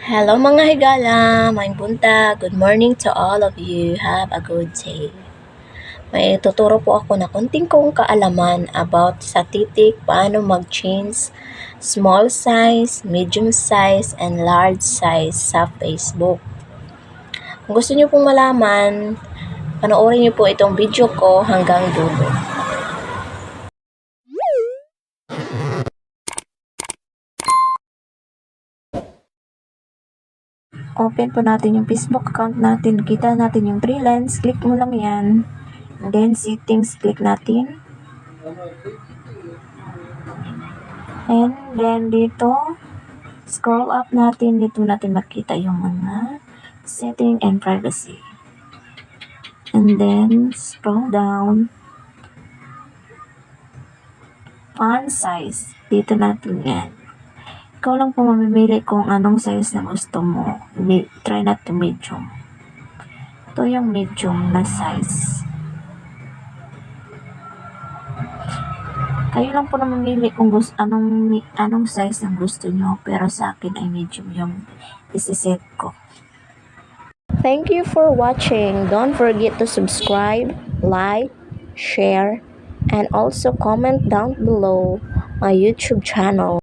Hello mga higala, may buntag. Good morning to all of you. Have a good day. May tuturo po ako na konting kong kaalaman about sa titik, paano mag-change small size, medium size, and large size sa Facebook. Kung gusto niyo pong malaman, panoorin niyo po itong video ko hanggang dulo. Open po natin yung Facebook account natin. Kita natin yung 3 lines. Click mo lang yan. And then settings, click natin. And then dito, scroll up natin. Dito natin makita yung mga setting and privacy. And then scroll down. Font size. Dito natin yan. Ikaw lang po mamimili kung anong size na gusto mo. Try natin medium. Ito yung medium na size. Kayo lang po na mamili kung anong size ang gusto nyo. Pero sa akin ay medium yung isiset ko. Thank you for watching. Don't forget to subscribe, like, share, and also comment down below my YouTube channel.